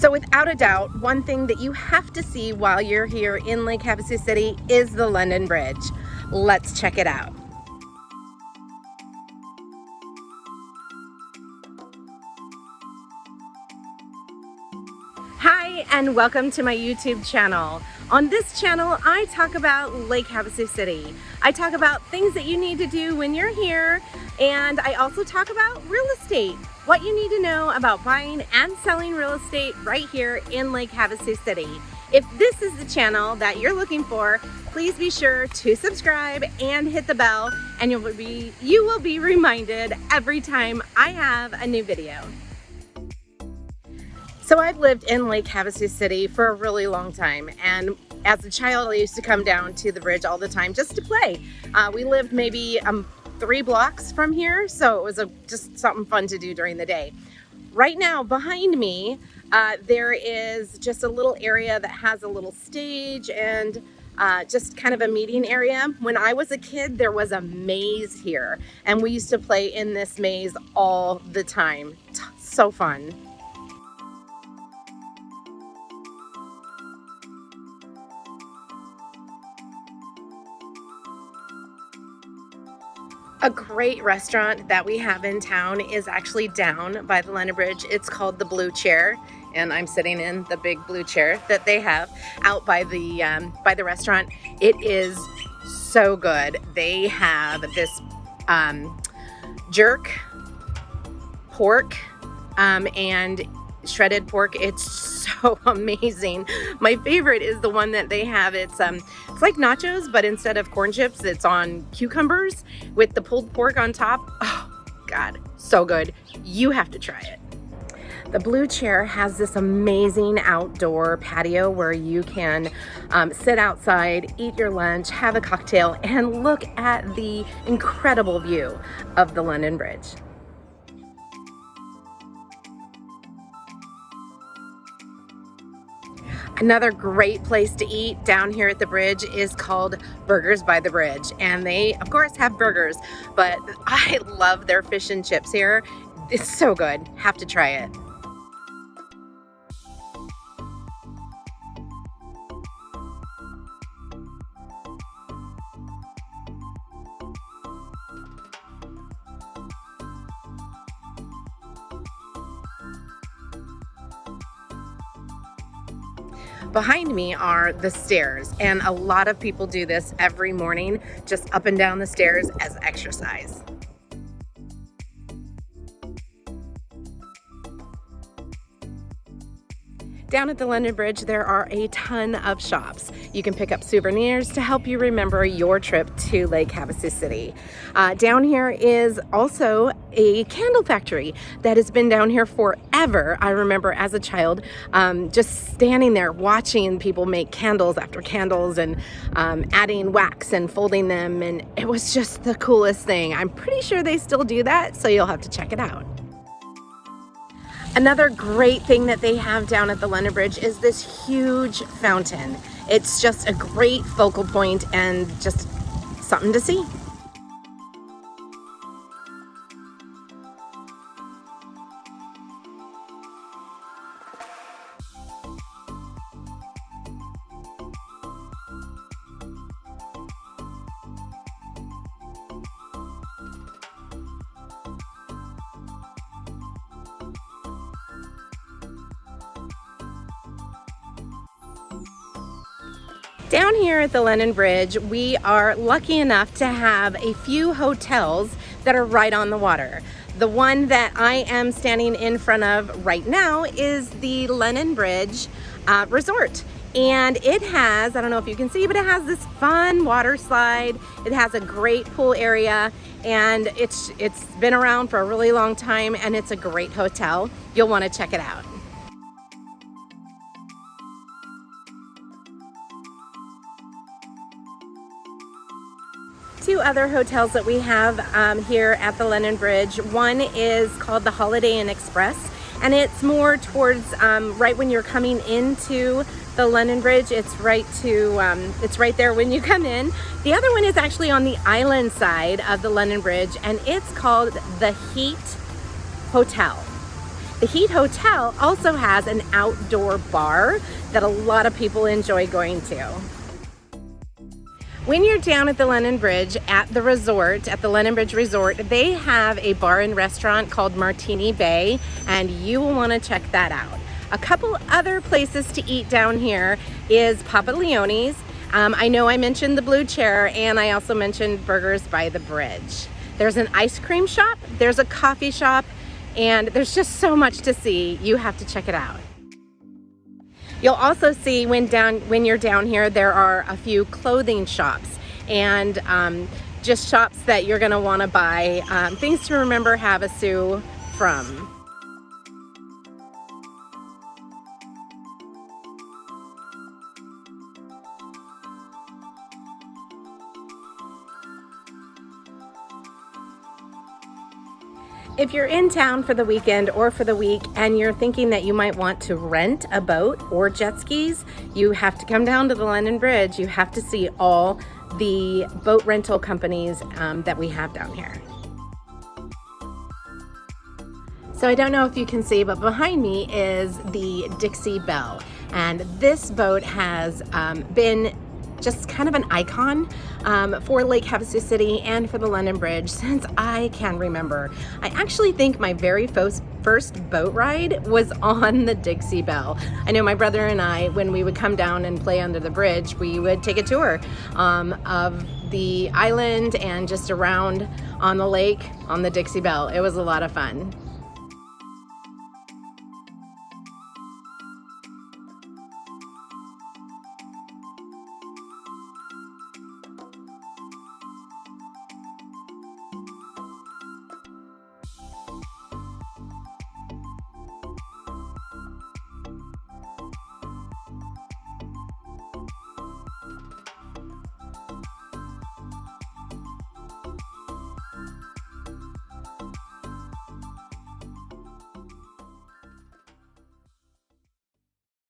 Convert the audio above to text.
So without a doubt, one thing that you have to see while you're here in Lake Havasu City is the London Bridge. Let's check it out. Hi, and welcome to my YouTube channel. On this channel, I talk about Lake Havasu City. I talk about things that you need to do when you're here, and I also talk about real estate, what you need to know about buying and selling real estate right here in Lake Havasu City. If this is the channel that you're looking for, please be sure to subscribe and hit the bell, and you will be reminded every time I have a new video. So I've lived in Lake Havasu City for a really long time, and as a child I used to come down to the bridge all the time just to play. We lived maybe 3 blocks from here, so it was just something fun to do during the day. Right now behind me there is just a little area that has a little stage and just kind of a meeting area. When I was a kid, there was a maze here, and we used to play in this maze all the time. So fun. A great restaurant that we have in town is actually down by the London Bridge. It's called the Blue Chair, and I'm sitting in the big blue chair that they have out by the restaurant. It is so good. They have this jerk pork and shredded pork. It's so amazing. My favorite is the one that they have. It's like nachos, but instead of corn chips, it's on cucumbers with the pulled pork on top. Oh God, so good. You have to try it. The Blue Chair has this amazing outdoor patio where you can sit outside, eat your lunch, have a cocktail, and look at the incredible view of the London Bridge. Another great place to eat down here at the bridge is called Burgers by the Bridge, and they of course have burgers, but I love their fish and chips here. It's so good. Have to try it. Behind me are the stairs, and a lot of people do this every morning, just up and down the stairs as exercise. Down at the London Bridge, there are a ton of shops. You can pick up souvenirs to help you remember your trip to Lake Havasu City. Down here is also a candle factory that has been down here forever. I remember as a child just standing there watching people make candles after candles and adding wax and folding them, and it was just the coolest thing. I'm pretty sure they still do that, so you'll have to check it out. Another great thing that they have down at the London Bridge is this huge fountain. It's just a great focal point and just something to see. Down here at the London Bridge, we are lucky enough to have a few hotels that are right on the water. The one that I am standing in front of right now is the London Bridge Resort. And it has, I don't know if you can see, but it has this fun water slide. It has a great pool area, and it's been around for a really long time, and it's a great hotel. You'll want to check it out. Two other hotels that we have here at the London Bridge. One is called the Holiday Inn Express, and it's more towards right when you're coming into the London Bridge. It's right there when you come in. The other one is actually on the island side of the London Bridge, and it's called the Heat Hotel. The Heat Hotel also has an outdoor bar that a lot of people enjoy going to. When you're down at the London Bridge at the resort, at the London Bridge Resort, they have a bar and restaurant called Martini Bay, and you will want to check that out. A couple other places to eat down here is Papa Leone's. I know I mentioned the Blue Chair, and I also mentioned Burgers by the Bridge. There's an ice cream shop, there's a coffee shop, and there's just so much to see. You have to check it out. You'll also see when you're down here, there are a few clothing shops and just shops that you're gonna wanna buy things to remember Havasu from. If you're in town for the weekend or for the week and you're thinking that you might want to rent a boat or jet skis, you have to come down to the London Bridge. You have to see all the boat rental companies that we have down here. So I don't know if you can see, but behind me is the Dixie Belle. And this boat has been just kind of an icon for Lake Havasu City and for the London Bridge since I can remember. I actually think my very first boat ride was on the Dixie Belle. I know my brother and I, when we would come down and play under the bridge, we would take a tour of the island and just around on the lake on the Dixie Belle. It was a lot of fun.